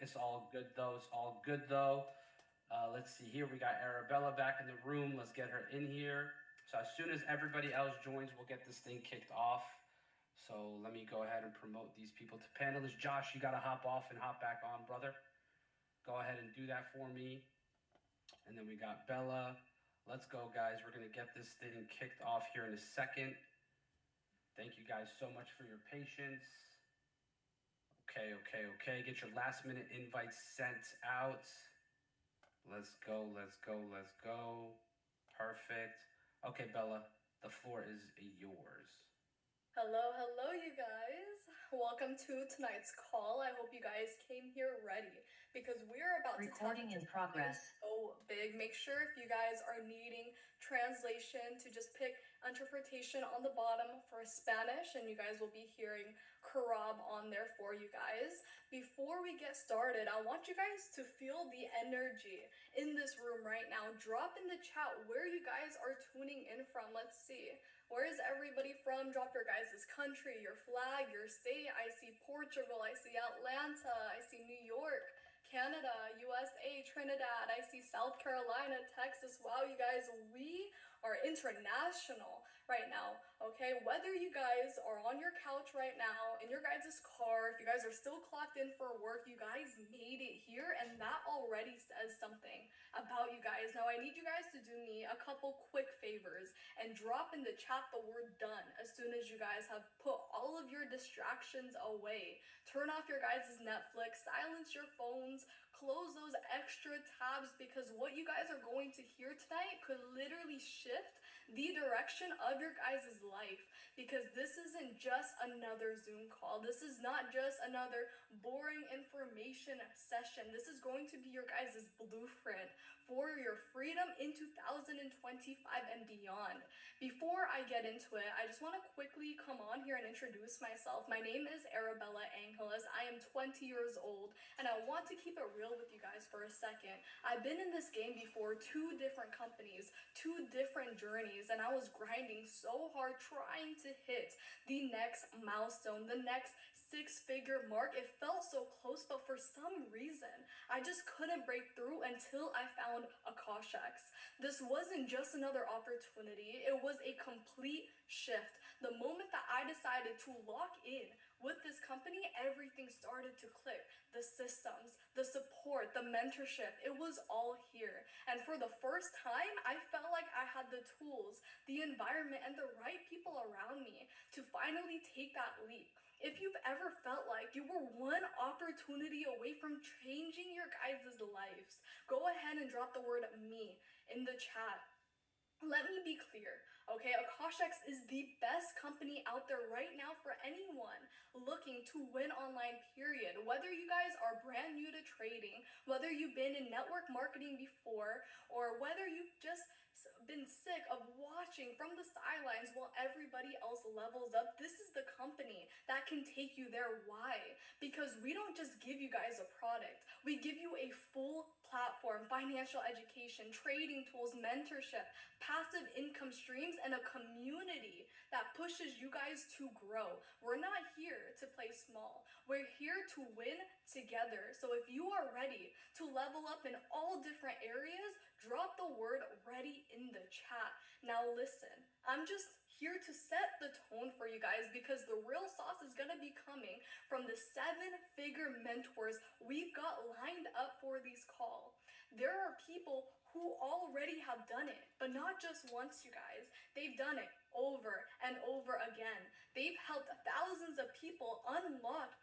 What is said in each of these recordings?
It's all good though. It's all good though. Let's see here. We got Arabella back in the room. Let's get her in here. So as soon as everybody else joins, we'll get this thing kicked off. So let me go ahead and promote these people to panelists. Josh, you got to hop off and hop back on, brother. Go ahead and do that for me. And then we got Bella. Let's go, guys. We're going to get this thing kicked off here in a second. Thank you guys so much for your patience. Okay. Get your last minute invites sent out. Let's go. Perfect. Okay, Bella, the floor is yours. Hello, you guys. Welcome to tonight's call. I hope you guys came here ready because we're about Recording in progress. So big. Make sure if you guys are needing translation to just pick interpretation on the bottom for Spanish, and you guys will be hearing Karab on there for you guys. Before we get started, I want you guys to feel the energy in this room right now. Drop in the chat where you guys are tuning in from. Let's see. Where is everybody from? Drop your guys' country, your flag, your state. I see Portugal, I see Atlanta, I see New York, Canada, USA, Trinidad, I see South Carolina, Texas. Wow, you guys, we are international right now, okay? Whether you guys are on your couch right now, in your guys' car, if you guys are still clocked in for work, you guys made it here, and that already says something about you guys. Now, I need you guys to do me a couple quick favors and drop in the chat the word done as soon as you guys have put all of your distractions away. Turn off your guys' Netflix, silence your phones, close those extra tabs, because what you guys are going to hear tonight could literally shift the direction of your guys' life, because this isn't just another Zoom call. This is not just another boring information session. This is going to be your guys' blueprint for your freedom in 2025 and beyond. Before I get into it, I just want to quickly come on here and introduce myself. My name is Arabella Angeles. I am 20 years old, and I want to keep it real with you guys for a second. I've been in this game before, 2 different companies, 2 different journeys, and I was grinding so hard trying to hit the next milestone, the next 6-figure mark. It felt so close, but for some reason, I just couldn't break through until I found Akashx. This wasn't just another opportunity, it was a complete shift. The moment that I decided to lock in with this company, everything started to click. The systems, the support, the mentorship, it was all here. And for the first time, I felt like I had the tools, the environment, and the right people around me to finally take that leap. If you've ever felt like you were one opportunity away from changing your guys' lives, go ahead and drop the word me in the chat. Let me be clear, okay? Akashx is the best company out there right now for anyone looking to win online, period. Whether you guys are brand new to trading, whether you've been in network marketing before, or whether you've just been sick of watching from the sidelines while everybody else levels up, this is the company that can take you there. Why? Because we don't just give you guys a product, we give you a full platform, financial education, trading tools, mentorship, passive income streams, and a community that pushes you guys to grow. We're not here to play small. We're here to win together. So if you are ready to level up in all different areas, drop the word ready in the chat. Now listen, I'm just here to set the tone for you guys, because the real sauce is going to be coming from the 7-figure mentors we've got lined up for these call. There are people who already have done it, but not just once, you guys. They've done it over and over again. They've helped thousands of people unlock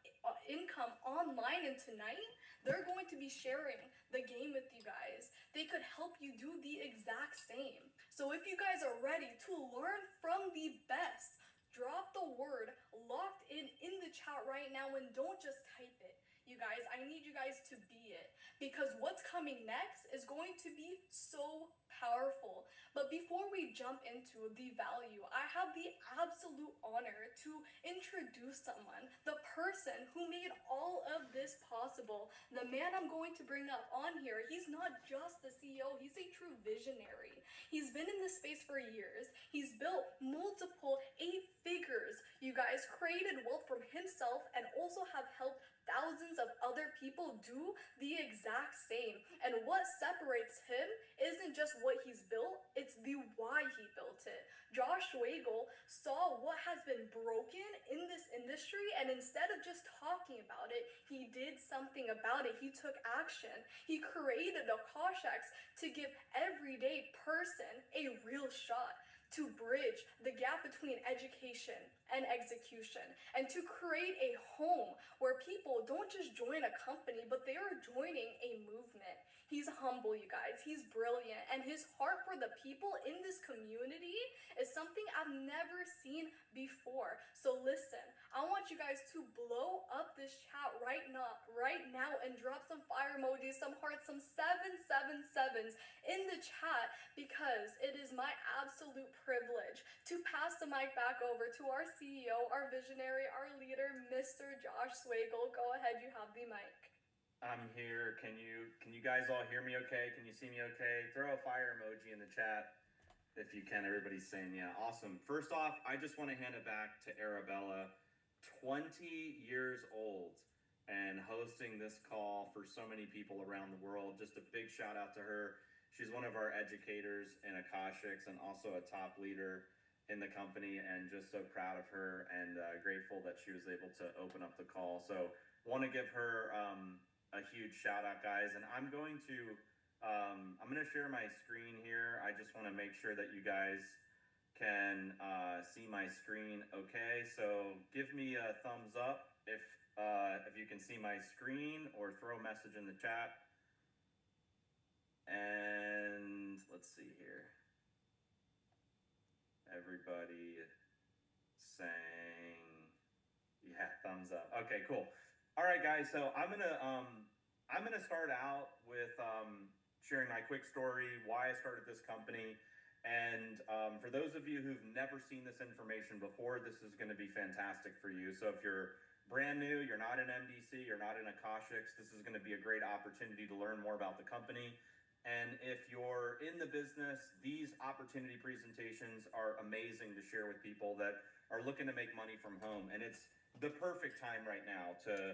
income online, and tonight they're going to be sharing the game with you guys. They could help you do the exact same. So if you guys are ready to learn from the best, drop the word locked in the chat right now, and don't just type it. You guys, I need you guys to be it, because what's coming next is going to be so powerful. But before we jump into the value, I have the absolute honor to introduce someone, the person who made all of this possible. The man I'm going to bring up on here, he's not just the CEO, he's a true visionary. He's been in this space for years. He's built multiple 8 figures, you guys, created wealth from himself, and also have helped thousands of other people do the exact same. And what separates him isn't just what he's built, it's the why he built it. Josh Schwagel saw what has been broken in this industry, and instead of just talking about it, he did something about it. He took action. He created Akashx to give everyday person a real shot, to bridge the gap between education and execution, and to create a home where people don't just join a company, but they are joining a movement. He's humble, you guys. He's brilliant, and his heart for the people in this community is something I've never seen before. So listen, I want you guys to blow up this chat right now, and drop some fire emojis, some hearts, some 777s in the chat, because it is my absolute privilege to pass the mic back over to our CEO, our visionary, our leader, Mr. Josh Schwagel. Go ahead, you have the mic. I'm here. Can you guys all hear me okay? Can you see me okay? Throw a fire emoji in the chat if you can. Everybody's saying yeah. Awesome. First off, I just want to hand it back to Arabella, 20 years old and hosting this call for so many people around the world. Just a big shout out to her. She's one of our educators in Akashx and also a top leader in the company, and just so proud of her and grateful that she was able to open up the call. So want to give her a huge shout out, guys. And I'm going to share my screen here. I just want to make sure that you guys can see my screen okay. So give me a thumbs up if you can see my screen, or throw a message in the chat. And let's see here. Everybody saying yeah, thumbs up. Okay, cool. All right, guys. So I'm gonna start out with sharing my quick story, why I started this company, and for those of you who've never seen this information before, this is going to be fantastic for you. So if you're brand new, you're not in MDC, you're not in Akashx, this is going to be a great opportunity to learn more about the company. And if you're in the business, these opportunity presentations are amazing to share with people that are looking to make money from home. And it's the perfect time right now to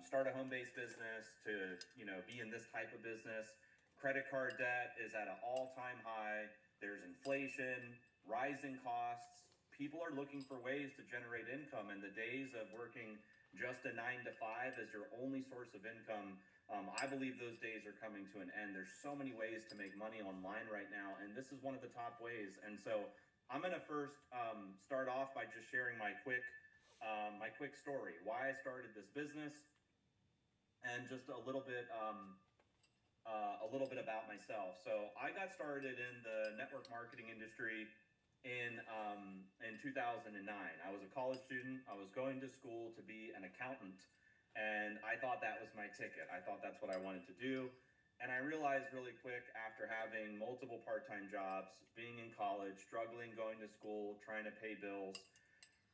start a home-based business, to be in this type of business. Credit card debt is at an all-time high. There's inflation, rising costs. People are looking for ways to generate income, and the days of working just a 9 to 5 as your only source of income, I believe those days are coming to an end. There's so many ways to make money online right now, and this is one of the top ways. And so I'm going to first start off by just sharing my quick story, why I started this business, and just a little bit about myself. So I got started in the network marketing industry in 2009. I was a college student. I was going to school to be an accountant, and I thought that was my ticket. I thought that's what I wanted to do. And I realized really quick, after having multiple part-time jobs, being in college, struggling going to school, trying to pay bills,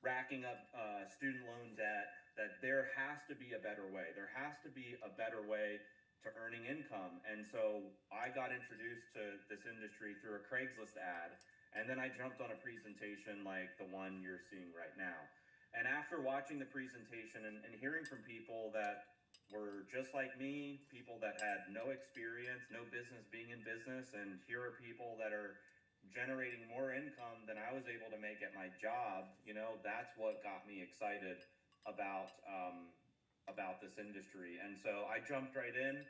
racking up student loan debt, that there has to be a better way. There has to be a better way to earning income. And so I got introduced to this industry through a Craigslist ad. And then I jumped on a presentation like the one you're seeing right now. And after watching the presentation and hearing from people that were just like me, people that had no experience, no business being in business, and here are people that are generating more income than I was able to make at my job, that's what got me excited about this industry. And so I jumped right in,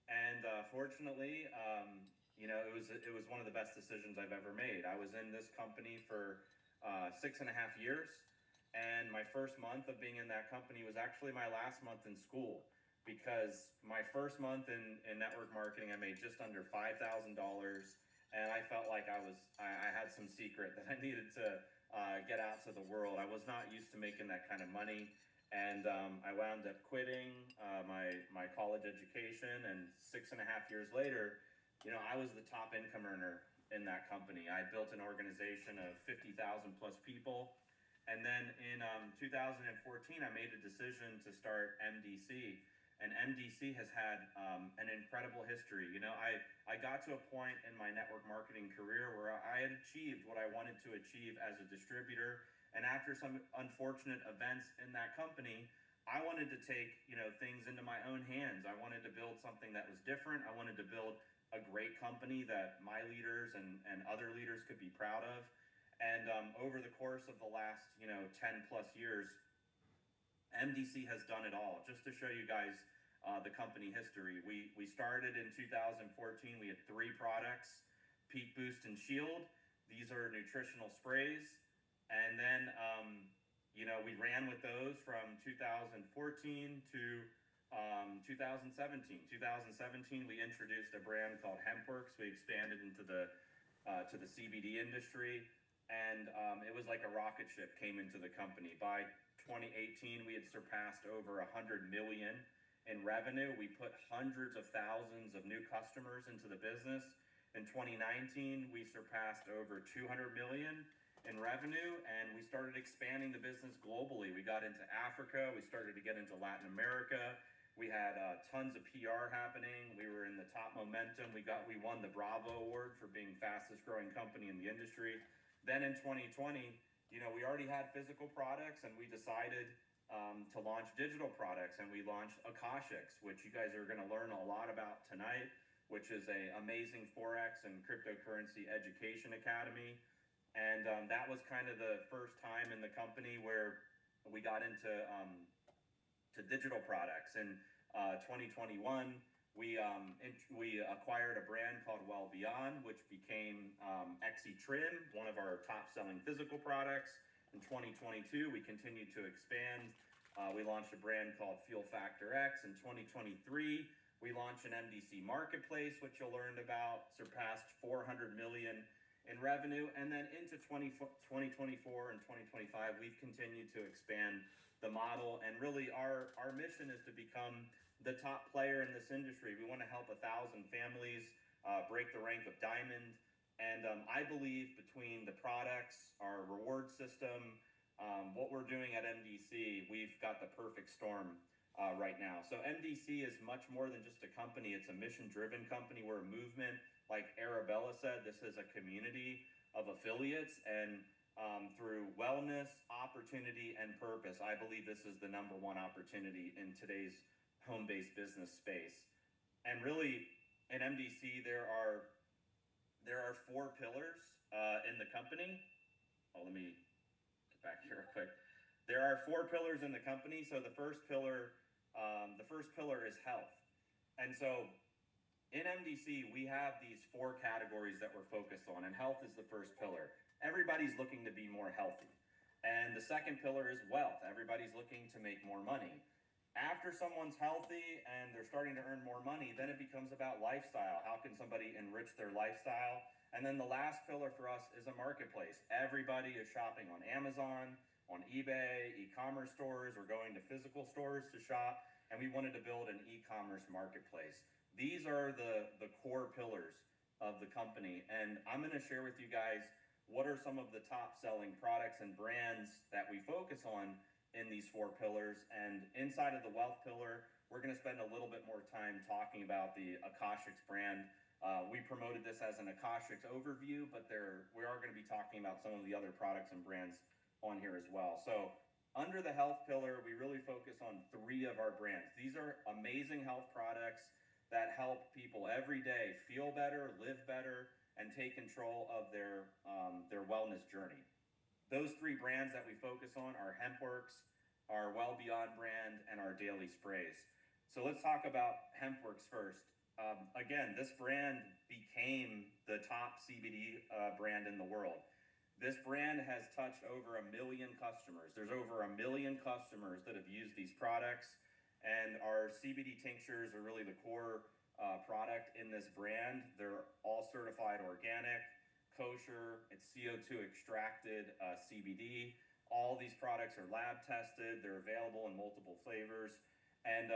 and fortunately, it was one of the best decisions I've ever made. I was in this company for 6.5 years. And my first month of being in that company was actually my last month in school, because my first month in network marketing, I made just under $5,000. And I felt like I had some secret that I needed to get out to the world. I was not used to making that kind of money. And I wound up quitting my college education. And 6.5 years later, I was the top income earner in that company. I built an organization of 50,000 plus people. And then in 2014, I made a decision to start MDC. And MDC has had an incredible history. I got to a point in my network marketing career where I had achieved what I wanted to achieve as a distributor. And after some unfortunate events in that company, I wanted to take, things into my own hands. I wanted to build something that was different. I wanted to build a great company that my leaders and other leaders could be proud of. And over the course of the last, 10 plus years, MDC has done it all. Just to show you guys the company history, we started in 2014. We had 3 products: Peak Boost and Shield. These are nutritional sprays. And then, we ran with those from 2014 to 2017. 2017, we introduced a brand called HempWorks. We expanded into the to the CBD industry, and it was like a rocket ship came into the company. By 2018, we had surpassed over 100 million in revenue. We put hundreds of thousands of new customers into the business. In 2019, we surpassed over 200 million in revenue, and we started expanding the business globally. We got into Africa. We started to get into Latin America. We had tons of PR happening. We were in the top momentum. We won the Bravo Award for being fastest growing company in the industry. Then in 2020, we already had physical products, and we decided to launch digital products, and we launched Akashx, which you guys are going to learn a lot about tonight, which is an amazing Forex and cryptocurrency education academy. And that was kind of the first time in the company where we got into to digital products. In 2021, we acquired a brand called Well Beyond, which became XE Trim, one of our top-selling physical products. In 2022, we continued to expand. We launched a brand called Fuel Factor X. In 2023, we launched an MDC marketplace, which you'll learn about, surpassed 400 million in revenue. And then into 2024 and 2025, we've continued to expand the model. And really our mission is to become the top player in this industry. We want to help 1,000 families break the rank of diamond. And I believe between the products, our reward system, what we're doing at MDC, we've got the perfect storm right now. So MDC is much more than just a company. It's a mission-driven company. We're a movement. Like Arabella said, this is a community of affiliates, and through wellness, opportunity, and purpose, I believe this is the #1 opportunity in today's home-based business space. And really, in MDC, there are 4 pillars in the company. Oh, let me get back here real quick. There are 4 pillars in the company. So the first pillar is health. And so in MDC, we have these 4 categories that we're focused on, and health is the first pillar. Everybody's looking to be more healthy. And the second pillar is wealth. Everybody's looking to make more money. After someone's healthy and they're starting to earn more money, then it becomes about lifestyle. How can somebody enrich their lifestyle? And then the last pillar for us is a marketplace. Everybody is shopping on Amazon, on eBay, e-commerce stores, or going to physical stores to shop. And we wanted to build an e-commerce marketplace. These are the core pillars of the company. And I'm going to share with you guys what are some of the top selling products and brands that we focus on in these 4 pillars. And inside of the wealth pillar, we're going to spend a little bit more time talking about the Akashx brand. We promoted this as an Akashx overview, but we are going to be talking about some of the other products and brands on here as well. So under the health pillar, we really focus on 3 of our brands. These are amazing health products that help people every day feel better, live better, and take control of their wellness journey. Those 3 brands that we focus on are HempWorks, our Well Beyond brand, and our daily sprays. So let's talk about HempWorks first. Again, this brand became the top CBD brand in the world. This brand has touched over 1 million customers. There's over 1 million customers that have used these products. And our CBD tinctures are really the core product in this brand. They're all certified organic, kosher, it's CO2 extracted CBD. All these products are lab tested. They're available in multiple flavors. And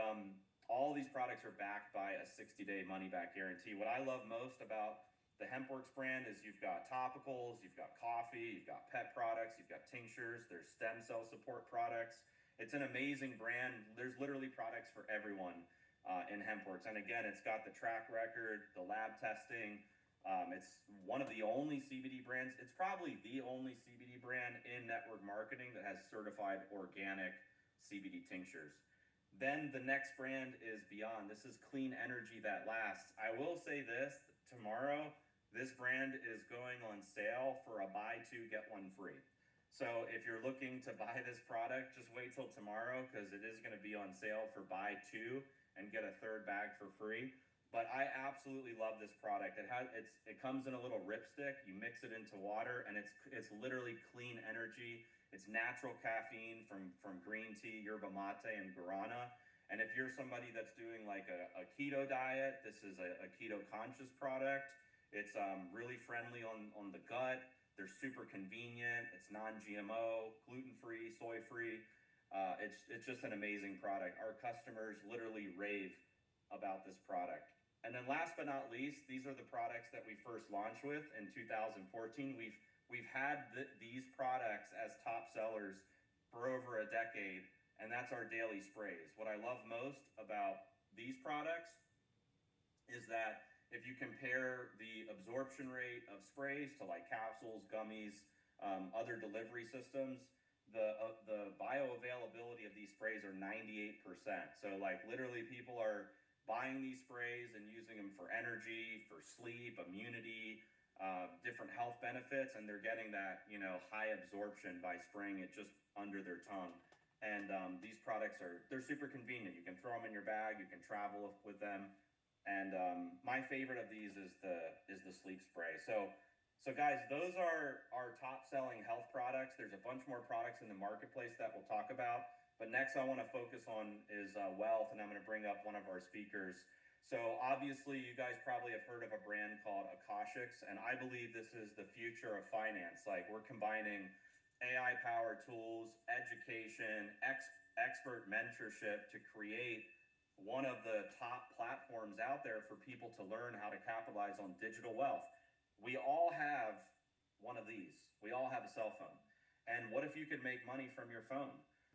all these products are backed by a 60-day money-back guarantee. What I love most about the HempWorks brand is you've got topicals, you've got coffee, you've got pet products, you've got tinctures, there's stem cell support products. It's an amazing brand. There's literally products for everyone in HempWorks. And again, it's got the track record, the lab testing. It's one of the only CBD brands. It's probably the only CBD brand in network marketing that has certified organic CBD tinctures. Then the next brand is Beyond. This is clean energy that lasts. I will say this, tomorrow, this brand is going on sale for a buy two, get one free. So if you're looking to buy this product, just wait till tomorrow because it is going to be on sale for buy two and get a third bag for free. But I absolutely love this product. It comes in a little ripstick. You mix it into water, and it's literally clean energy. It's natural caffeine from green tea, yerba mate, and guarana. And if you're somebody that's doing like a keto diet, this is a keto conscious product. It's really friendly on the gut. They're super convenient. It's non-GMO, gluten-free, soy-free. It's just an amazing product. Our customers literally rave about this product. And then last but not least, these are the products that we first launched with in 2014. We've had these products as top sellers for over a decade, and that's our daily sprays. What I love most about these products is that if you compare the absorption rate of sprays to like capsules, gummies, other delivery systems, the bioavailability of these sprays are 98%. So like literally people are buying these sprays and using them for energy, for sleep, immunity, different health benefits, and they're getting that, high absorption by spraying it just under their tongue. And these products they're super convenient. You can throw them in your bag, you can travel with them. And my favorite of these is the sleep spray. So guys, those are our top selling health products. There's a bunch more products in the marketplace that we'll talk about. But next I want to focus on is wealth, and I'm going to bring up one of our speakers. So obviously you guys probably have heard of a brand called Akashx, and I believe this is the future of finance. Like we're combining AI powered tools, education, expert mentorship to create one of the top platforms out there for people to learn how to capitalize on digital wealth. We all have one of these. We all have a cell phone. And what if you could make money from your phone?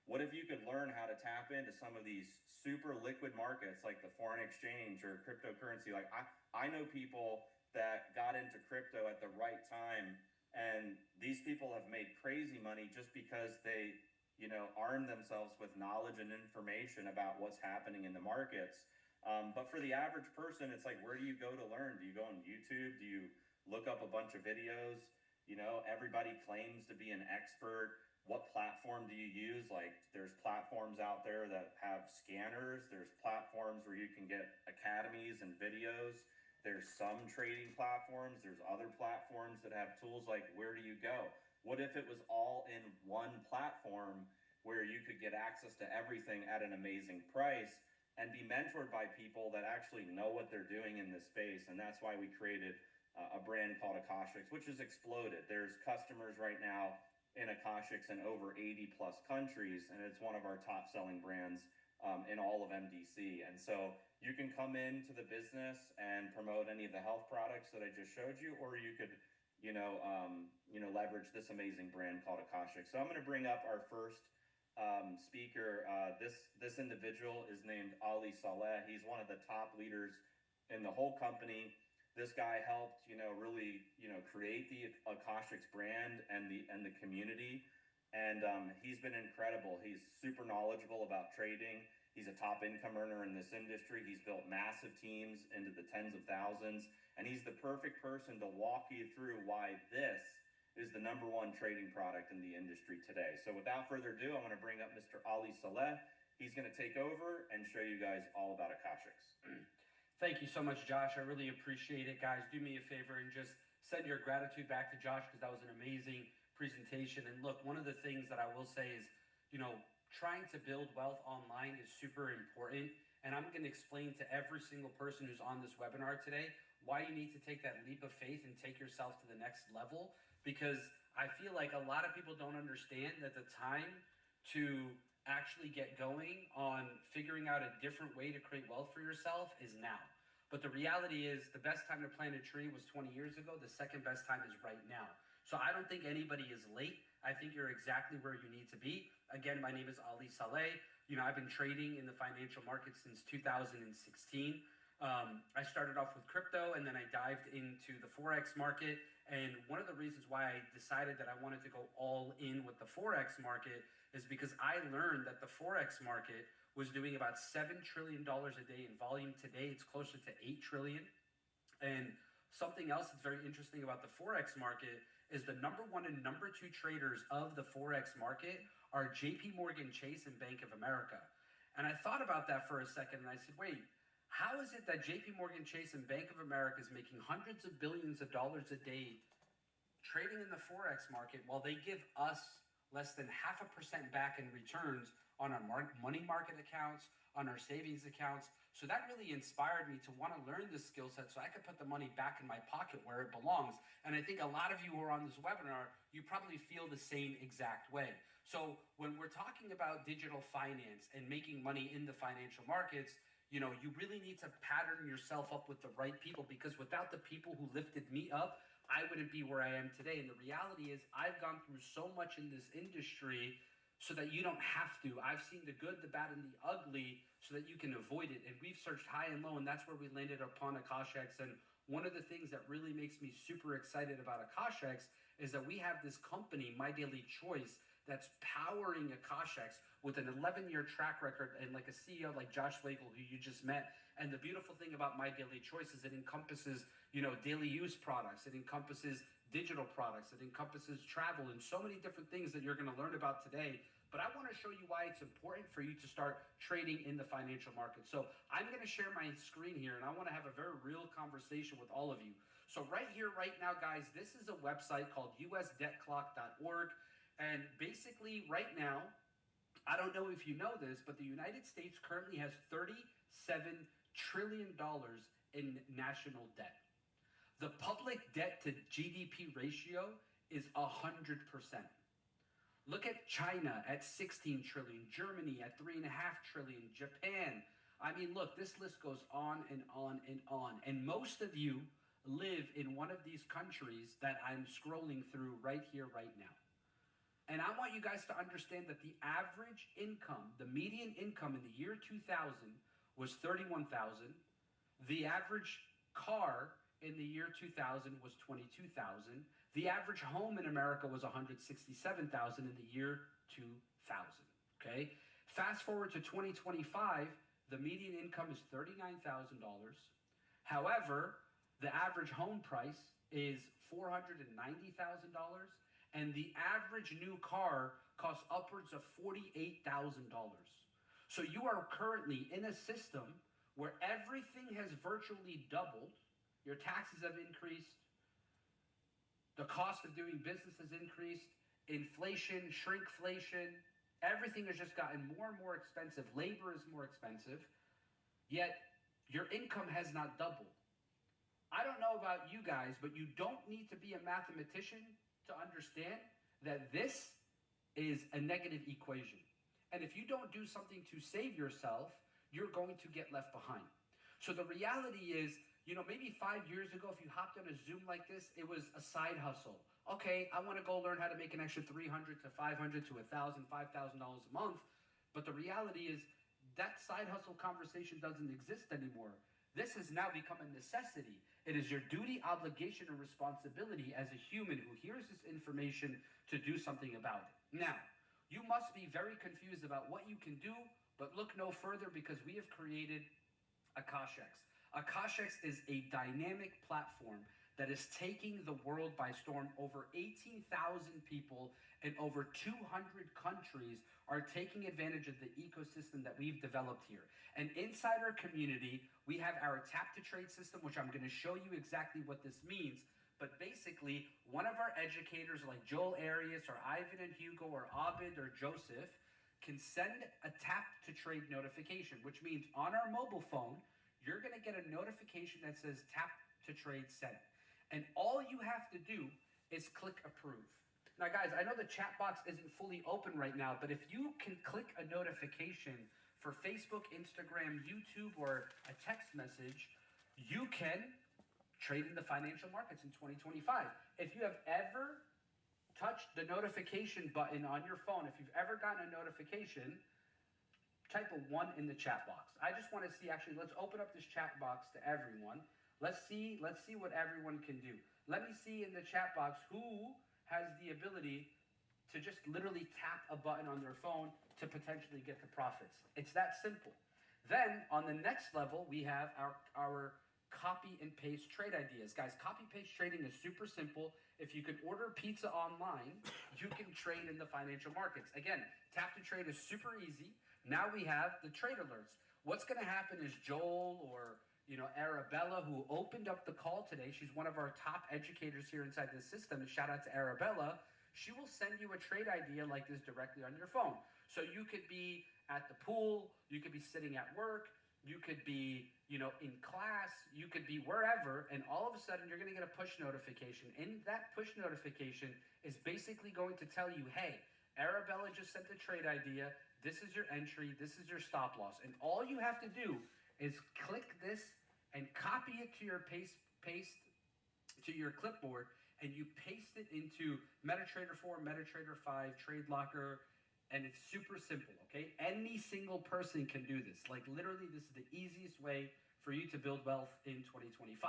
What if you could learn how to tap into some of these super liquid markets like the foreign exchange or cryptocurrency? Like I know people that got into crypto at the right time, and these people have made crazy money just because they arm themselves with knowledge and information about what's happening in the markets. But for the average person, it's like, where do you go to learn? Do you go on YouTube? Do you look up a bunch of videos? Everybody claims to be an expert. What platform do you use? Like there's platforms out there that have scanners. There's platforms where you can get academies and videos. There's some trading platforms. There's other platforms that have tools. Like where do you go? What if it was all in one platform where you could get access to everything at an amazing price and be mentored by people that actually know what they're doing in this space? And that's why we created a brand called Akashx, which has exploded. There's customers right now in Akashx in over 80 plus countries, and it's one of our top selling brands in all of MDC. And so you can come into the business and promote any of the health products that I just showed you, or you could leverage this amazing brand called Akashx. So I'm going to bring up our first speaker. This individual is named Ali Saleh. He's one of the top leaders in the whole company. This guy helped, really, create the Akashx brand and the community. And he's been incredible. He's super knowledgeable about trading. He's a top income earner in this industry. He's built massive teams into the tens of thousands. And he's the perfect person to walk you through why this is the #1 trading product in the industry today. So without further ado, I'm going to bring up Mr. Ali Saleh. He's going to take over and show you guys all about Akashx. Thank you so much, Josh. I really appreciate it. Guys, do me a favor and just send your gratitude back to Josh because that was an amazing presentation. And look, one of the things that I will say is, trying to build wealth online is super important. And I'm going to explain to every single person who's on this webinar today why you need to take that leap of faith and take yourself to the next level. Because I feel like a lot of people don't understand that the time to actually get going on figuring out a different way to create wealth for yourself is now. But the reality is the best time to plant a tree was 20 years ago. The second best time is right now. So I don't think anybody is late. I think you're exactly where you need to be. Again, my name is Ali Saleh. I've been trading in the financial market since 2016. I started off with crypto, and then I dived into the Forex market. And one of the reasons why I decided that I wanted to go all in with the Forex market is because I learned that the Forex market was doing about $7 trillion a day in volume. Today, it's closer to 8 trillion. And something else that's very interesting about the Forex market is the number one and number two traders of the Forex market are JP Morgan Chase and Bank of America. And I thought about that for a second and I said, wait, how is it that JP Morgan Chase and Bank of America is making hundreds of billions of dollars a day trading in the Forex market while they give us less than 0.5% back in returns on our money market accounts, on our savings accounts? So that really inspired me to want to learn this skill set so I could put the money back in my pocket where it belongs. And I think a lot of you who are on this webinar, you probably feel the same exact way. So when we're talking about digital finance and making money in the financial markets, you know, you really need to pattern yourself up with the right people, because without the people who lifted me up, I wouldn't be where I am today. And the reality is I've gone through so much in this industry so that you don't have to. I've seen the good, the bad, and the ugly so that you can avoid it. And we've searched high and low, and that's where we landed upon Akashx. And one of the things that really makes me super excited about Akashx is that we have this company, My Daily Choice, that's powering Akashx with an 11-year track record, and like a CEO like Josh Wagle, who you just met. And the beautiful thing about My Daily Choice is it encompasses, you know, daily use products. It encompasses digital products. It encompasses travel and so many different things that you're going to learn about today. But I want to show you why it's important for you to start trading in the financial market. So I'm going to share my screen here, and I want to have a very real conversation with all of you. So right here, right now, guys, this is a website called usdebtclock.org. And basically right now, I don't know if you know this, but the United States currently has $37 trillion in national debt. The public debt to GDP ratio is 100%. Look at China at 16 trillion, Germany at 3.5 trillion, Japan. I mean, look, this list goes on and on and on. And most of you live in one of these countries that I'm scrolling through right here, right now. And I want you guys to understand that the average income, the median income in the year 2000 was 31,000. The average car in the year 2000 was 22,000. The average home in America was 167,000 in the year 2000. Okay? Fast forward to 2025, the median income is $39,000. However, the average home price is $490,000. And the average new car costs upwards of $48,000. So you are currently in a system where everything has virtually doubled. Your taxes have increased. The cost of doing business has increased. Inflation, shrinkflation, everything has just gotten more and more expensive. Labor is more expensive. Yet your income has not doubled. I don't know about you guys, but you don't need to be a mathematician to understand that this is a negative equation. And if you don't do something to save yourself, you're going to get left behind. So the reality is, you know, maybe 5 years ago, if you hopped on a Zoom like this, it was a side hustle. Okay, I want to go learn how to make an extra $300 to $500 to $1,000, $5,000 a month. But the reality is that side hustle conversation doesn't exist anymore. This has now become a necessity. It is your duty, obligation, and responsibility as a human who hears this information to do something about it. Now, you must be very confused about what you can do, but look no further, because we have created Akashx. Akashx is a dynamic platform that is taking the world by storm. Over 18,000 people in over 200 countries are taking advantage of the ecosystem that we've developed here. And inside our community, we have our tap to trade system, which I'm going to show you exactly what this means. But basically, one of our educators like Joel Arias or Ivan and Hugo or Abid or Joseph can send a tap to trade notification, which means on our mobile phone, you're going to get a notification that says tap to trade sent. And all you have to do is click approve. Now, guys, I know the chat box isn't fully open right now, but if you can click a notification for Facebook, Instagram, YouTube, or a text message, you can trade in the financial markets in 2025. If you have ever touched the notification button on your phone, if you've ever gotten a notification, type a 1 in the chat box. I just want to see, actually, let's open up this chat box to everyone. Let's see what everyone can do. Let me see in the chat box who has the ability to just literally tap a button on their phone to potentially get the profits. It's that simple. Then on the next level, we have our copy and paste trade ideas. Guys, copy paste trading is super simple. If you can order pizza online, you can trade in the financial markets. Again, tap to trade is super easy. Now we have the trade alerts. What's going to happen is Joel or Arabella, who opened up the call today, she's one of our top educators here inside this system. Shout out to Arabella. She will send you a trade idea like this directly on your phone. So you could be at the pool, you could be sitting at work, you could be, in class, you could be wherever, and all of a sudden you're going to get a push notification. And that push notification is basically going to tell you, hey, Arabella just sent the trade idea. This is your entry. This is your stop loss. And all you have to do is click this and copy it to your paste to your clipboard, and you paste it into MetaTrader 4, MetaTrader 5, Trade Locker, and it's super simple, okay? Any single person can do this. Like literally, this is the easiest way for you to build wealth in 2025.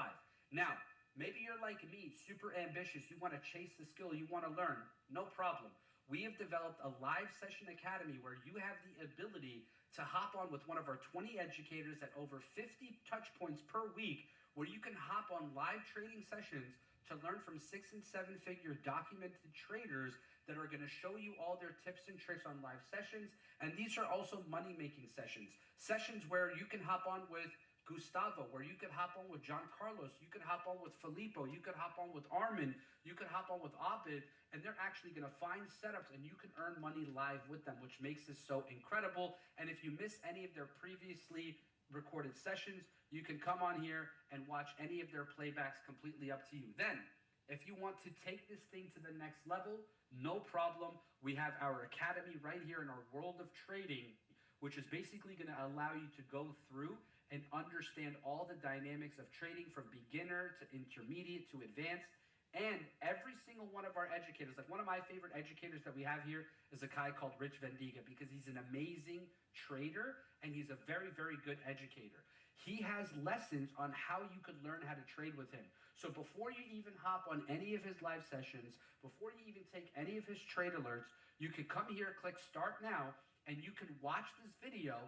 Now, maybe you're like me, super ambitious. You want to chase the skill. You want to learn. No problem. We have developed a live session academy where you have the ability to hop on with one of our 20 educators at over 50 touch points per week, where you can hop on live trading sessions to learn from 6 and 7 figure documented traders that are going to show you all their tips and tricks on live sessions. And these are also money-making sessions. Sessions where you can hop on with Gustavo, where you could hop on with John Carlos, you could hop on with Filippo, you could hop on with Armin, you could hop on with Abid, and they're actually going to find setups and you can earn money live with them, which makes this so incredible. And if you miss any of their previously recorded sessions, you can come on here and watch any of their playbacks, completely up to you. Then, if you want to take this thing to the next level, no problem. We have our academy right here in our world of trading, which is basically going to allow you to go through and understand all the dynamics of trading from beginner to intermediate to advanced. And every single one of our educators, like one of my favorite educators that we have here is a guy called Rich Vendiga, because he's an amazing trader and he's a very, very good educator. He has lessons on how you could learn how to trade with him. So before you even hop on any of his live sessions, before you even take any of his trade alerts, you can come here, click start now, and you can watch this video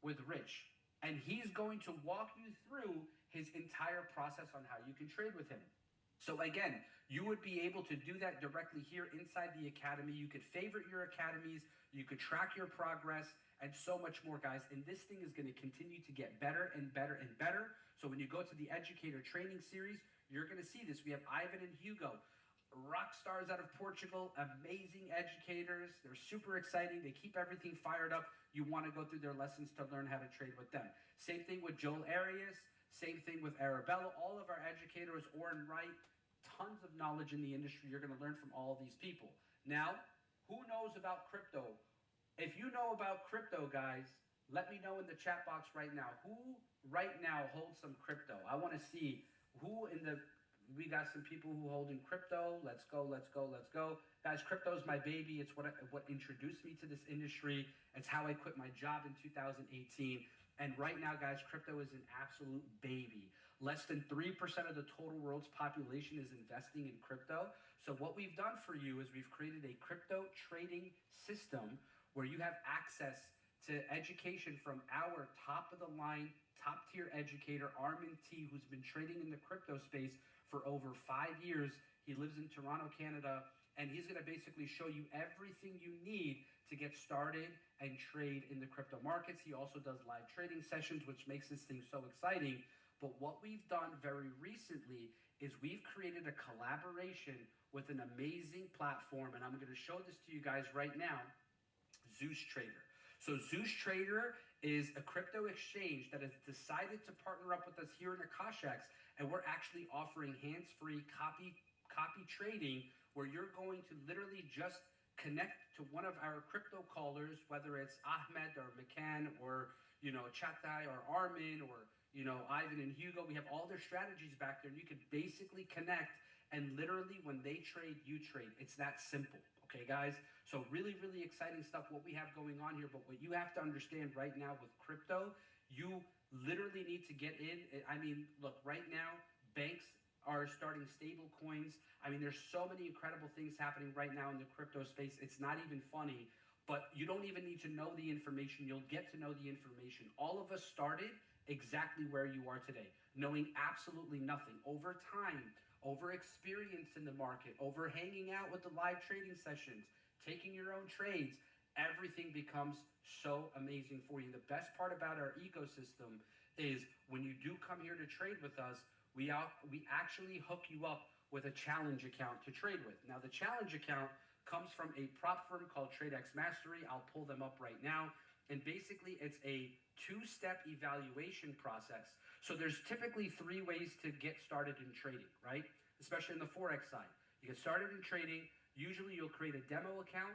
with Rich. And he's going to walk you through his entire process on how you can trade with him. So again, you would be able to do that directly here inside the academy. You could favorite your academies, you could track your progress, and so much more, guys. And this thing is going to continue to get better and better and better. So when you go to the educator training series, you're going to see this. We have Ivan and Hugo, rock stars out of Portugal, amazing educators. They're super exciting. They keep everything fired up. You want to go through their lessons to learn how to trade with them. Same thing with Joel Arias. Same thing with Arabella. All of our educators, Oren Wright, tons of knowledge in the industry. You're going to learn from all of these people. Now, who knows about crypto? If you know about crypto, guys, let me know in the chat box right now. Who right now holds some crypto? I want to see who in the... We got some people who hold in crypto. Let's go, let's go, let's go. Guys, crypto is my baby. It's what introduced me to this industry. It's how I quit my job in 2018. And right now, guys, crypto is an absolute baby. Less than 3% of the total world's population is investing in crypto. So what we've done for you is we've created a crypto trading system where you have access to education from our top-of-the-line, top-tier educator, Armin T., who's been trading in the crypto space for over 5 years. He lives in Toronto, Canada, and he's going to basically show you everything you need to get started and trade in the crypto markets. He also does live trading sessions, which makes this thing so exciting. But what we've done very recently is we've created a collaboration with an amazing platform, and I'm going to show this to you guys right now, Zeus Trader. So Zeus Trader is a crypto exchange that has decided to partner up with us here in Akashx, and we're actually offering hands-free copy trading, where you're going to literally just connect to one of our crypto callers, whether it's Ahmed or McCann or, Chatai or Armin or, Ivan and Hugo. We have all their strategies back there, and you can basically connect, and literally when they trade, you trade. It's that simple. Okay, guys? So really, really exciting stuff, what we have going on here. But what you have to understand right now with crypto, you literally need to get in. I mean, look, right now, banks are starting stable coins. I mean, there's so many incredible things happening right now in the crypto space. It's not even funny, but you don't even need to know the information. You'll get to know the information. All of us started exactly where you are today, knowing absolutely nothing. Over time, over experience in the market, over hanging out with the live trading sessions, taking your own trades, everything becomes so amazing for you. The best part about our ecosystem is when you do come here to trade with us, we actually hook you up with a challenge account to trade with. Now, the challenge account comes from a prop firm called TradeX Mastery. I'll pull them up right now. And basically, it's a two-step evaluation process. So there's typically three ways to get started in trading, right? Especially in the Forex side. You get started in trading. Usually, you'll create a demo account,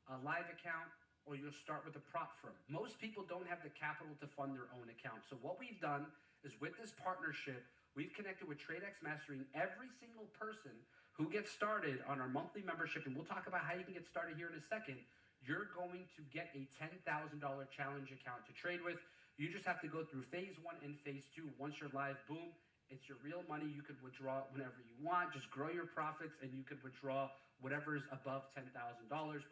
a live account, or you'll start with a prop firm. Most people don't have the capital to fund their own account. So what we've done is with this partnership, we've connected with TradeX Mastery, and every single person who gets started on our monthly membership, and we'll talk about how you can get started here in a second, you're going to get a $10,000 challenge account to trade with. You just have to go through phase 1 and phase 2. Once you're live, boom, it's your real money. You could withdraw whenever you want. Just grow your profits, and you could withdraw whatever is above $10,000,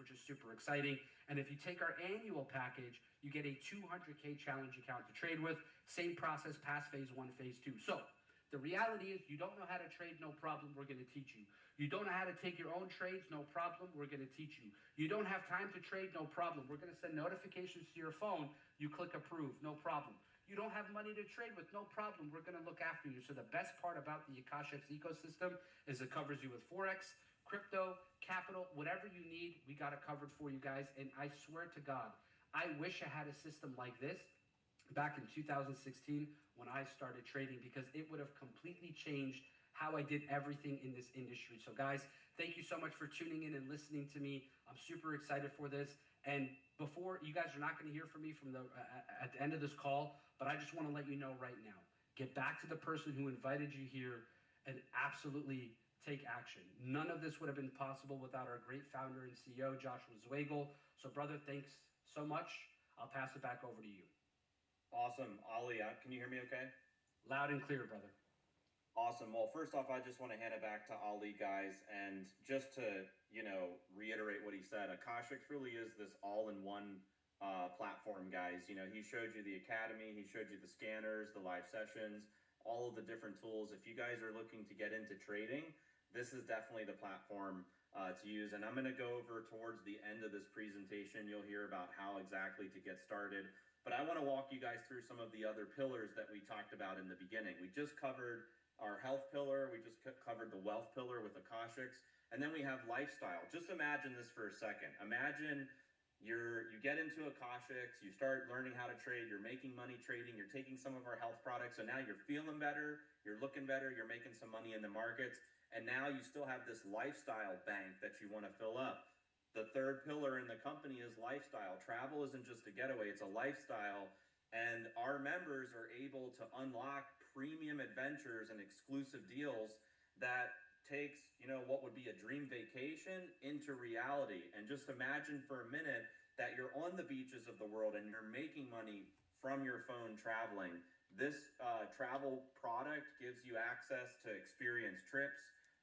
which is super exciting. And if you take our annual package, you get a 200K challenge account to trade with. Same process, past phase 1, phase 2. So the reality is you don't know how to trade, no problem, we're going to teach you. You don't know how to take your own trades, no problem, we're going to teach you. You don't have time to trade, no problem. We're going to send notifications to your phone. You click approve, no problem. You don't have money to trade with, no problem. We're going to look after you. So the best part about the Akashx ecosystem is it covers you with Forex, crypto, capital, whatever you need, we got it covered for you guys. And I swear to God, I wish I had a system like this back in 2016 when I started trading, because it would have completely changed how I did everything in this industry. So guys, thank you so much for tuning in and listening to me. I'm super excited for this. And before, you guys are not going to hear from me from at the end of this call, but I just want to let you know right now, get back to the person who invited you here and absolutely take action. None of this would have been possible without our great founder and CEO, Joshua Zwagel. So brother, thanks so much. I'll pass it back over to you. Awesome. Ali, can you hear me okay? Loud and clear, brother. Awesome. Well, first off, I just want to hand it back to Ali, guys. And just to, reiterate what he said, Akashx really is this all-in-one platform, guys. He showed you the academy, he showed you the scanners, the live sessions, all of the different tools. If you guys are looking to get into trading, this is definitely the platform to use. And I'm going to go over towards the end of this presentation. You'll hear about how exactly to get started. But I want to walk you guys through some of the other pillars that we talked about in the beginning. We just covered our health pillar. We just covered the wealth pillar with Akashx. And then we have lifestyle. Just imagine this for a second. Imagine you get into Akashx, you start learning how to trade, you're making money trading, you're taking some of our health products, so now you're feeling better, you're looking better, you're making some money in the markets, and now you still have this lifestyle bank that you want to fill up. The third pillar in the company is lifestyle. Travel isn't just a getaway, it's a lifestyle. And our members are able to unlock premium adventures and exclusive deals that takes, what would be a dream vacation into reality. And just imagine for a minute that you're on the beaches of the world and you're making money from your phone traveling. This travel product gives you access to experience trips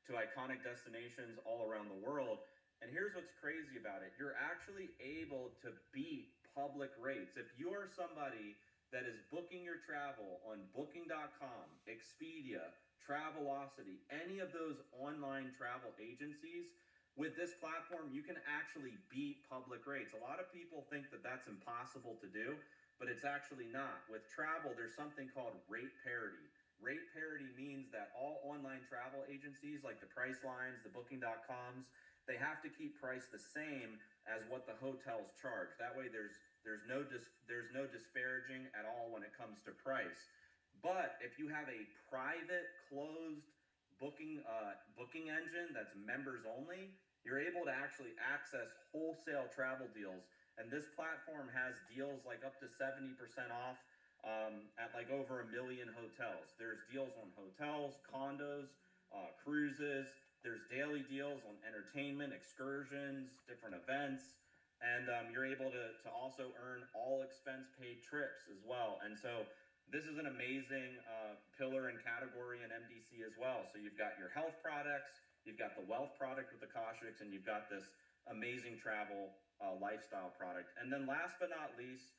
to iconic destinations all around the world. And here's what's crazy about it. You're actually able to beat public rates. If you are somebody that is booking your travel on Booking.com, Expedia, Travelocity, any of those online travel agencies, with this platform, you can actually beat public rates. A lot of people think that that's impossible to do, but it's actually not. With travel, there's something called rate parity. Rate parity means that all online travel agencies like the Pricelines, the Booking.coms, they have to keep price the same as what the hotels charge. That way there's no disparaging at all when it comes to price. But if you have a private closed booking engine that's members only, you're able to actually access wholesale travel deals. And this platform has deals like up to 70% off at like over 1 million hotels. There's deals on hotels, condos, cruises. There's daily deals on entertainment, excursions, different events. And you're able to also earn all expense paid trips as well. And so This is an amazing pillar and category in MDC as well. So you've got your health products, you've got the wealth product with Akashx, and you've got this amazing travel lifestyle product. And then last but not least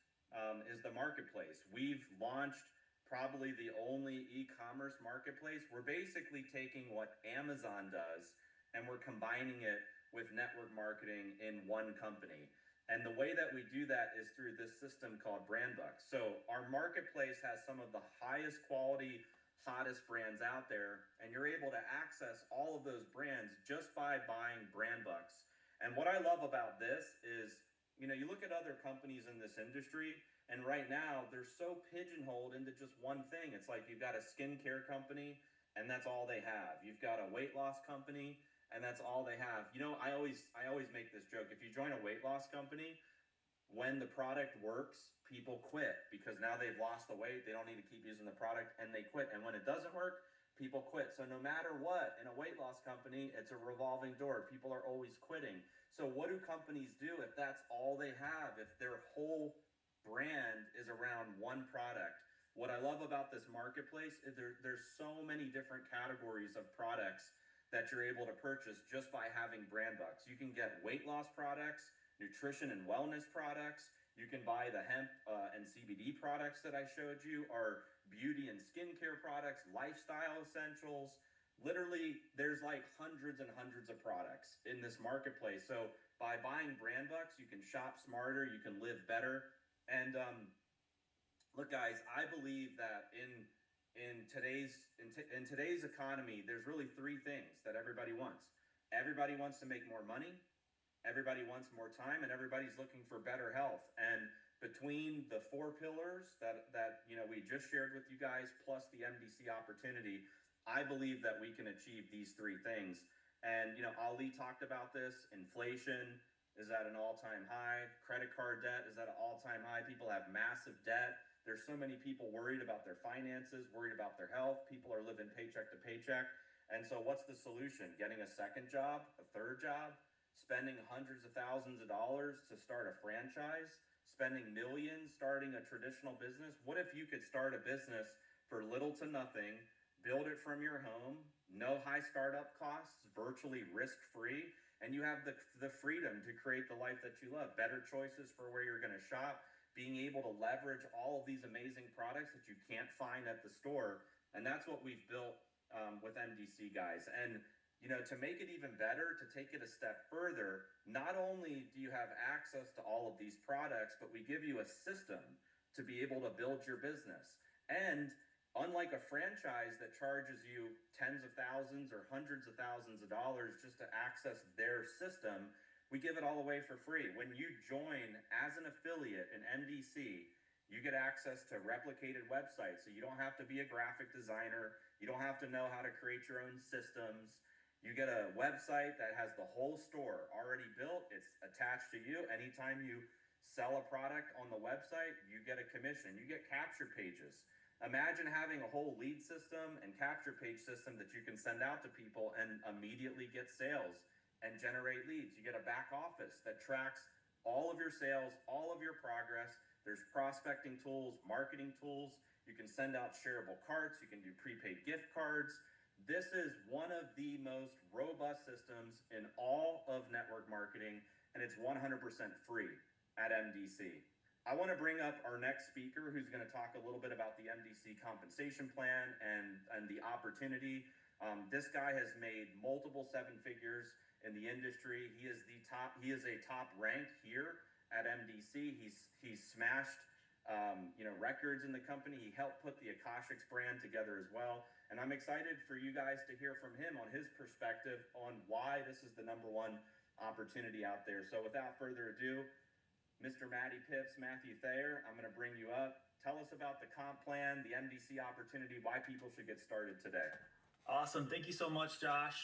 is the marketplace. We've launched probably the only e-commerce marketplace. We're basically taking what Amazon does and we're combining it with network marketing in one company. And the way that we do that is through this system called BrandBucks. So our marketplace has some of the highest quality, hottest brands out there, and you're able to access all of those brands just by buying BrandBucks. And what I love about this is, you know, you look at other companies in this industry, and right now they're so pigeonholed into just one thing. It's like you've got a skincare company and that's all they have. You've got a weight loss company and that's all they have. You know, I always make this joke. If you join a weight loss company, when the product works, people quit because now they've lost the weight. They don't need to keep using the product and they quit. And when it doesn't work, people quit. So no matter what, in a weight loss company, it's a revolving door. People are always quitting. So what do companies do if that's all they have? If their whole brand is around one product? What I love about this marketplace is there's so many different categories of products that you're able to purchase just by having BrandBucks. You can get weight loss products, nutrition and wellness products. You can buy the hemp and CBD products that I showed you, or beauty and skincare products, lifestyle essentials. Literally, there's like hundreds and hundreds of products in this marketplace. So by buying BrandBucks, you can shop smarter, you can live better. And look, guys, I believe that in today's economy, there's really three things that everybody wants. Everybody wants to make more money, everybody wants more time, and everybody's looking for better health. And between the four pillars that you know we just shared with you guys, plus the MDC opportunity, I believe that we can achieve these three things. And you know, Ali talked about this. Inflation is at an all-time high. Credit card debt is at an all-time high. People have massive debt. There's so many people worried about their finances, worried about their health. People are living paycheck to paycheck. And so what's the solution? Getting a second job, a third job, spending hundreds of thousands of dollars to start a franchise, spending millions starting a traditional business. What if you could start a business for little to nothing, build it from your home, no high startup costs, virtually risk-free, and you have the freedom to create the life that you love, better choices for where you're going to shop, being able to leverage all of these amazing products that you can't find at the store. And that's what we've built with MDC, guys. And, you know, to make it even better, to take it a step further, not only do you have access to all of these products, but we give you a system to be able to build your business. And unlike a franchise that charges you tens of thousands or hundreds of thousands of dollars just to access their system, we give it all away for free. When you join as an affiliate in MDC, you get access to replicated websites. So you don't have to be a graphic designer. You don't have to know how to create your own systems. You get a website that has the whole store already built. It's attached to you. Anytime you sell a product on the website, you get a commission. You get capture pages. Imagine having a whole lead system and capture page system that you can send out to people and immediately get sales and generate leads. You get a back office that tracks all of your sales, all of your progress. There's prospecting tools, marketing tools. You can send out shareable carts. You can do prepaid gift cards. This is one of the most robust systems in all of network marketing, and it's 100% free at MDC. I want to bring up our next speaker who's going to talk a little bit about the MDC compensation plan and the opportunity. This guy has made multiple seven figures in the industry. He is a top rank here at MDC. He's smashed records in the company. He helped put the Akashx brand together as well. And I'm excited for you guys to hear from him on his perspective on why this is the number one opportunity out there. So without further ado, Mr. Matty Pips, Matthew Thayer, I'm going to bring you up. Tell us about the comp plan, the MDC opportunity, why people should get started today. Awesome. Thank you so much, Josh.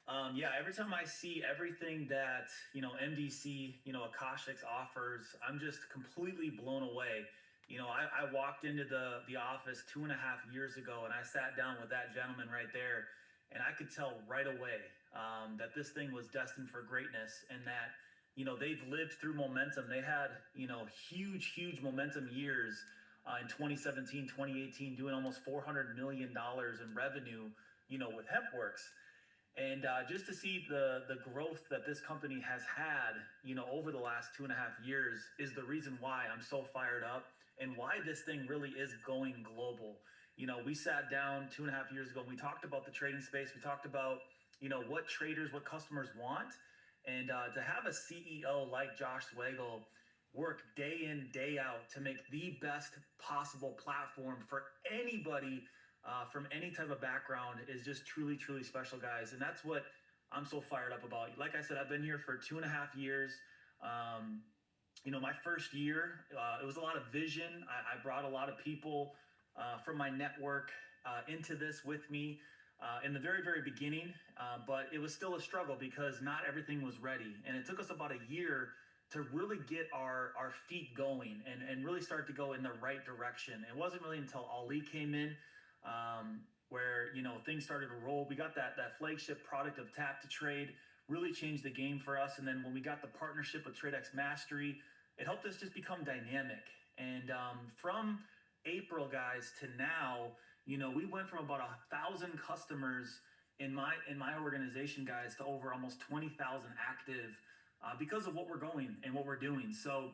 Every time I see everything that, MDC, Akashx offers, I'm just completely blown away. I walked into the office 2.5 years ago and I sat down with that gentleman right there, and I could tell right away that this thing was destined for greatness, and that they've lived through momentum. They had, huge momentum years in 2017, 2018, doing almost $400 million in revenue, with HempWorks. And just to see the growth that this company has had, over the last 2.5 years is the reason why I'm so fired up and why this thing really is going global. We sat down 2.5 years ago and we talked about the trading space. We talked about, what traders, what customers want. And to have a CEO like Josh Swagel work day in, day out to make the best possible platform for anybody from any type of background is just truly, truly special, guys. And that's what I'm so fired up about. Like I said, I've been here for 2.5 years. My first year, it was a lot of vision. I brought a lot of people from my network into this with me in the very, very beginning. But it was still a struggle because not everything was ready. And it took us about a year to really get our feet going and really start to go in the right direction. It wasn't really until Ali came in where things started to roll. We got that flagship product of Tap to Trade, really changed the game for us. And then when we got the partnership with TradeX Mastery, it helped us just become dynamic. And from April, guys, to now, we went from about 1,000 customers in my organization, guys, to over almost 20,000 active because of what we're going and what we're doing. So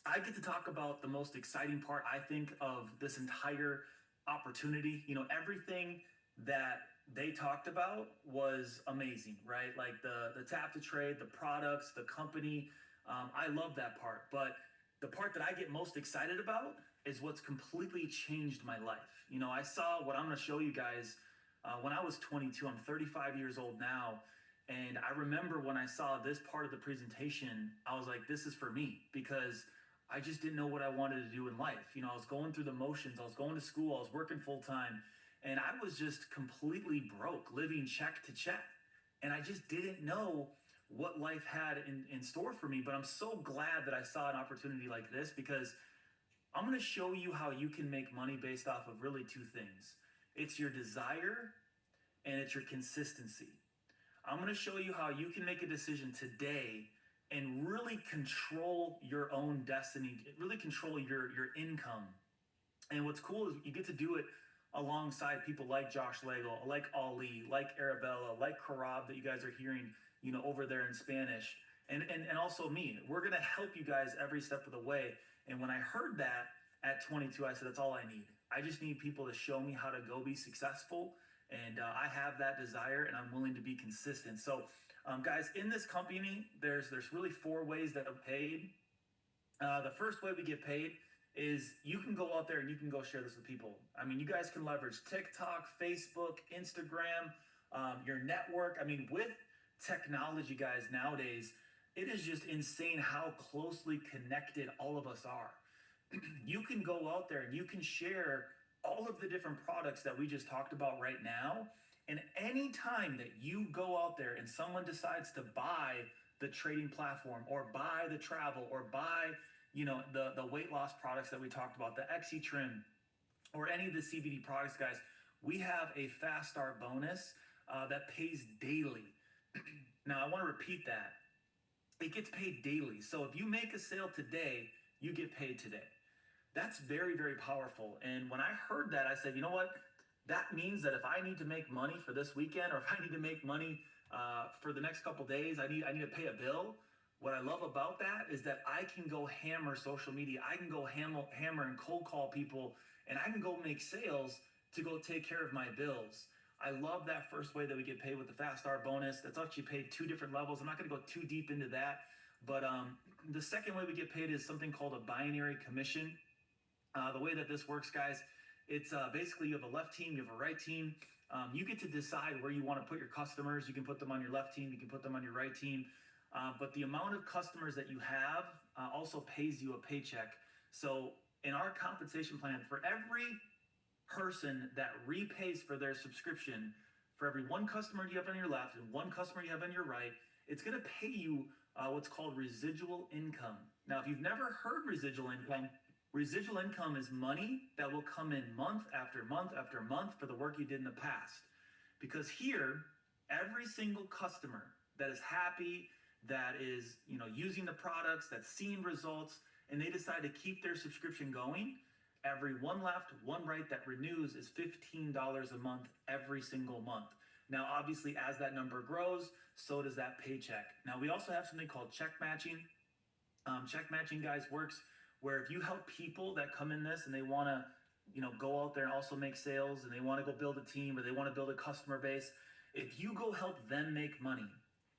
I get to talk about the most exciting part, I think, of this entire opportunity. Everything that they talked about was amazing, right? Like the Tap to Trade, the products, the company. I love that part. But the part that I get most excited about is what's completely changed my life. I saw what I'm going to show you guys when I was 22. I'm 35 years old now. And I remember when I saw this part of the presentation, I was like, this is for me, because I just didn't know what I wanted to do in life. I was going through the motions. I was going to school. I was working full time. And I was just completely broke, living check to check. And I just didn't know what life had in store for me. But I'm so glad that I saw an opportunity like this, because I'm going to show you how you can make money based off of really two things. It's your desire and it's your consistency. I'm going to show you how you can make a decision today and really control your own destiny, really control your income. And what's cool is you get to do it alongside people like Josh Legel, like Ali, like Arabella, like Karab that you guys are hearing, over there in Spanish, and also me. We're going to help you guys every step of the way. And when I heard that at 22, I said, that's all I need. I just need people to show me how to go be successful. And I have that desire, and I'm willing to be consistent. So, guys, in this company, there's really 4 ways that I'm paid. The first way we get paid is you can go out there and you can go share this with people. I mean, you guys can leverage TikTok, Facebook, Instagram, your network. I mean, with technology, guys, nowadays, it is just insane how closely connected all of us are. You can go out there and you can share all of the different products that we just talked about right now. And any time that you go out there and someone decides to buy the trading platform or buy the travel or buy, the weight loss products that we talked about, the XE Trim or any of the CBD products, guys, we have a fast start bonus that pays daily. Now, I want to repeat that. It gets paid daily. So if you make a sale today, you get paid today. That's very, very powerful. And when I heard that, I said, you know what? That means that if I need to make money for this weekend, or if I need to make money for the next couple days, I need to pay a bill. What I love about that is that I can go hammer social media. I can go hammer and cold call people, and I can go make sales to go take care of my bills. I love that first way that we get paid with the Fast Start bonus. That's actually paid 2 different levels. I'm not going to go too deep into that. But the second way we get paid is something called a binary commission. The way that this works, guys, it's basically you have a left team, you have a right team. You get to decide where you want to put your customers. You can put them on your left team. You can put them on your right team. But the amount of customers that you have also pays you a paycheck. So in our compensation plan, for every person that repays for their subscription, for every 1 customer you have on your left and 1 customer you have on your right, it's going to pay you what's called residual income. Now, if you've never heard residual income is money that will come in month after month after month for the work you did in the past. Because here, every single customer that is happy, that is, using the products, that's seeing results, and they decide to keep their subscription going, every one left, one right that renews is $15 a month every single month. Now, obviously, as that number grows, so does that paycheck. Now, we also have something called check matching. Check matching, guys, works where if you help people that come in this and they want to, go out there and also make sales, and they want to go build a team, or they want to build a customer base, if you go help them make money,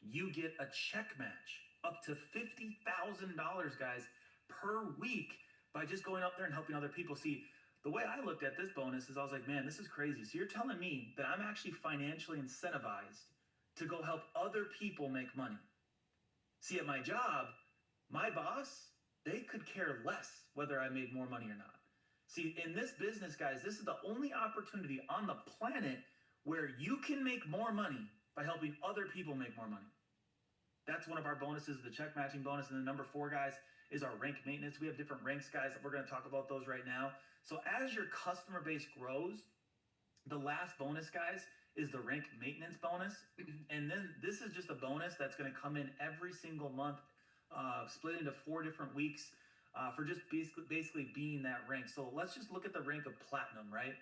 you get a check match up to $50,000, guys, per week by just going up there and helping other people. See, the way I looked at this bonus is I was like, man, this is crazy. So you're telling me that I'm actually financially incentivized to go help other people make money. See, at my job, my boss, they could care less whether I made more money or not. See, in this business, guys, this is the only opportunity on the planet where you can make more money by helping other people make more money. That's one of our bonuses, the check matching bonus. And then number 4, guys, is our rank maintenance. We have different ranks, guys. We're going to talk about those right now. So as your customer base grows, the last bonus, guys, is the rank maintenance bonus. And then this is just a bonus that's going to come in every single month, split into 4 different weeks for just basically being that rank. So let's just look at the rank of platinum, right?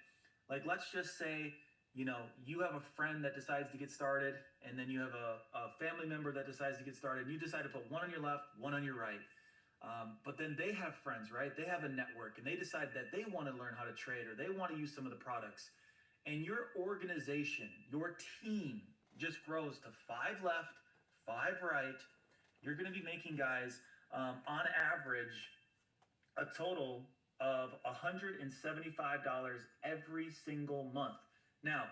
Like, let's just say, you have a friend that decides to get started, and then you have a family member that decides to get started, and you decide to put one on your left, one on your right. But then they have friends, right? They have a network, and they decide that they want to learn how to trade, or they want to use some of the products. And your organization, your team just grows to 5 left, 5 right. You're going to be making, guys, on average, a total of $175 every single month. Now,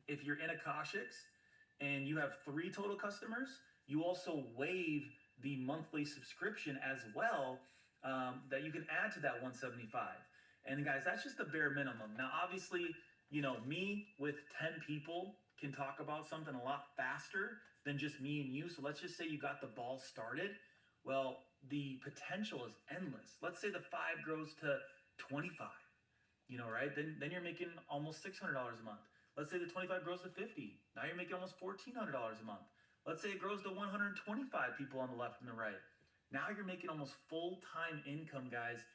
if you're in Akashx and you have 3 total customers, you also waive the monthly subscription as well, that you can add to that 175. And guys, that's just the bare minimum. Now, obviously, me with 10 people can talk about something a lot faster than just me and you. So let's just say you got the ball started. Well, the potential is endless. Let's say the 5 grows to 25, right? Then you're making almost $600 a month. Let's say the 25 grows to 50. Now you're making almost $1,400 a month. Let's say it grows to 125 people on the left and the right. Now you're making almost full-time income, guys,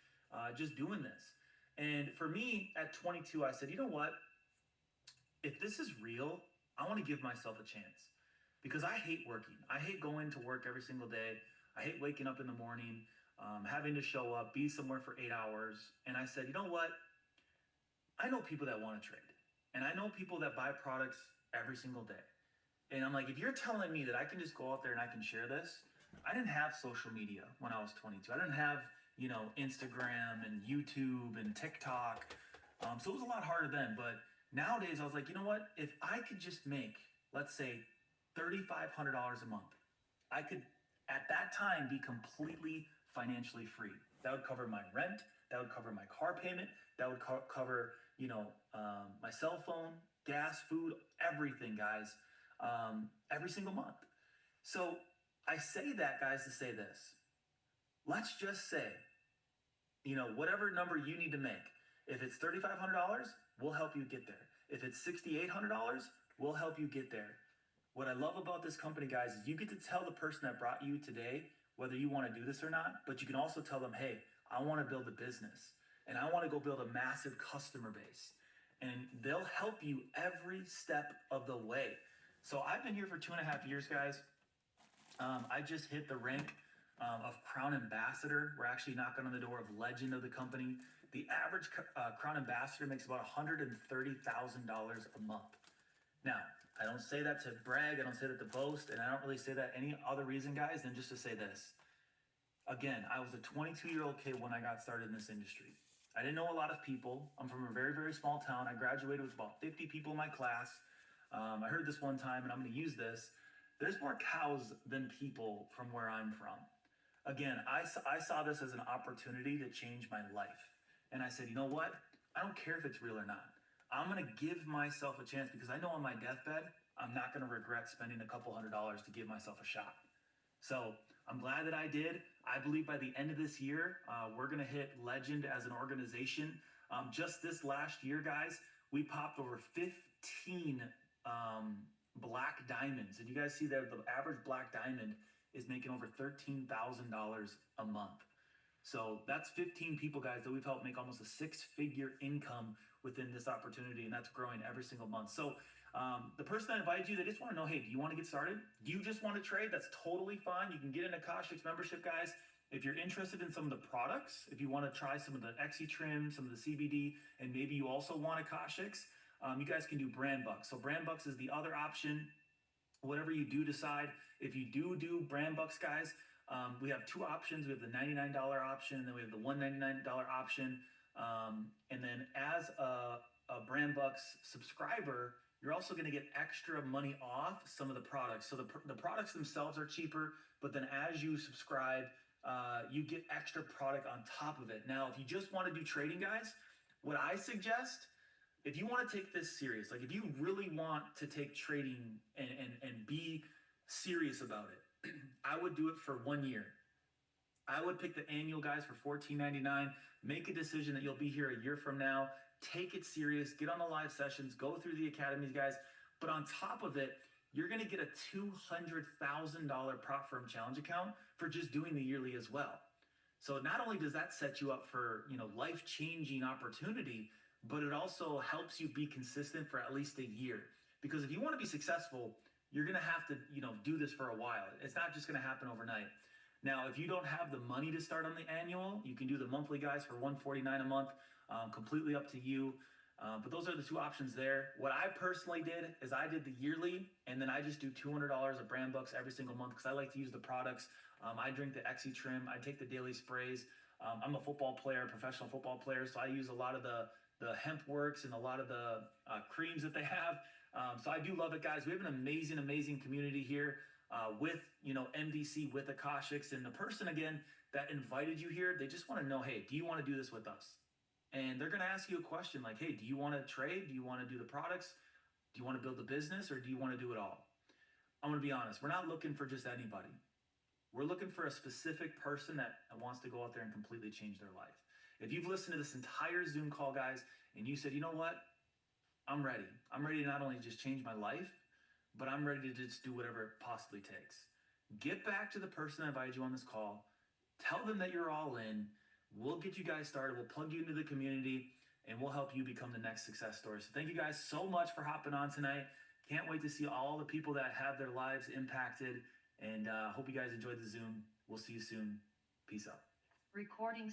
just doing this. And for me, at 22, I said, you know what? If this is real, I want to give myself a chance, because I hate working. I hate going to work every single day. I hate waking up in the morning, having to show up, be somewhere for 8 hours. And I said, you know what? I know people that want to trade, and I know people that buy products every single day. And I'm like, if you're telling me that I can just go out there and I can share this, I didn't have social media when I was 22. I didn't have, Instagram and YouTube and TikTok. So it was a lot harder then. But nowadays I was like, you know what? If I could just make, let's say, $3,500 a month, I could, at that time, be completely financially free. That would cover my rent. That would cover my car payment. That would cover, my cell phone, gas, food, everything, guys, every single month. So I say that, guys, to say this. Let's just say, whatever number you need to make. If it's $3,500, we'll help you get there. If it's $6,800, we'll help you get there. What I love about this company, guys, is you get to tell the person that brought you today whether you want to do this or not, but you can also tell them, hey, I want to build a business, and I want to go build a massive customer base. And they'll help you every step of the way. So I've been here for 2.5 years, guys. I just hit the rank of Crown Ambassador. We're actually knocking on the door of Legend of the company. The average Crown Ambassador makes about $130,000 a month. Now, I don't say that to brag, I don't say that to boast, and I don't really say that any other reason, guys, than just to say this. Again, I was a 22-year-old kid when I got started in this industry. I didn't know a lot of people. I'm from a very, very small town. I graduated with about 50 people in my class. I heard this one time, and I'm going to use this. There's more cows than people from where I'm from. Again, I saw this as an opportunity to change my life. And I said, you know what? I don't care if it's real or not. I'm going to give myself a chance, because I know on my deathbed, I'm not going to regret spending a couple $100s to give myself a shot. So I'm glad that I did. I believe by the end of this year, we're going to hit Legend as an organization. Just this last year, guys, we popped over 15 black diamonds. And you guys see that the average black diamond is making over $13,000 a month. So that's 15 people, guys, that we've helped make almost a 6-figure income within this opportunity, and that's growing every single month. So the person that invited you, they just want to know, hey, do you want to get started? Do you just want to trade? That's totally fine. You can get an Akashx membership, guys. If you're interested in some of the products, if you want to try some of the XE trim, some of the CBD, and maybe you also want Akashx, you guys can do brand bucks. So brand bucks is the other option. Whatever you do decide, if you do brand bucks, guys, we have two options. We have the $99 option, and then we have the $199 option. And then as a brand bucks subscriber, you're also going to get extra money off some of the products. So the products themselves are cheaper, but then as you subscribe, you get extra product on top of it. Now, if you just want to do trading, guys, what I suggest, if you want to take this serious, like if you really want to take trading and be serious about it, I would do it for 1 year. I would pick the annual, guys, for $14.99. Make a decision that you'll be here a year from now. Take it serious. Get on the live sessions. Go through the academies, guys. But on top of it, you're going to get a $200,000 prop firm challenge account for just doing the yearly as well. So not only does that set you up for, life-changing opportunity, but it also helps you be consistent for at least a year. Because if you want to be successful, you're going to have to, do this for a while. It's not just going to happen overnight. Now, if you don't have the money to start on the annual, you can do the monthly, guys, for $149 a month, completely up to you. But those are the two options there. What I personally did is I did the yearly, and then I just do $200 of brand bucks every single month because I like to use the products. I drink the XE trim. I take the daily sprays. I'm a football player, professional football player, so I use a lot of the hemp works and a lot of the creams that they have. So I do love it, guys. We have an amazing, amazing community here with, MDC, with Akashx. And the person, again, that invited you here, they just want to know, hey, do you want to do this with us? And they're going to ask you a question like, hey, do you want to trade? Do you want to do the products? Do you want to build a business, or do you want to do it all? I'm going to be honest. We're not looking for just anybody. We're looking for a specific person that wants to go out there and completely change their life. If you've listened to this entire Zoom call, guys, and you said, you know what? I'm ready. I'm ready to not only just change my life, but I'm ready to just do whatever it possibly takes. Get back to the person that invited you on this call. Tell them that you're all in. We'll get you guys started. We'll plug you into the community, and we'll help you become the next success story. So thank you guys so much for hopping on tonight. Can't wait to see all the people that have their lives impacted, and hope you guys enjoyed the Zoom. We'll see you soon. Peace out. Recording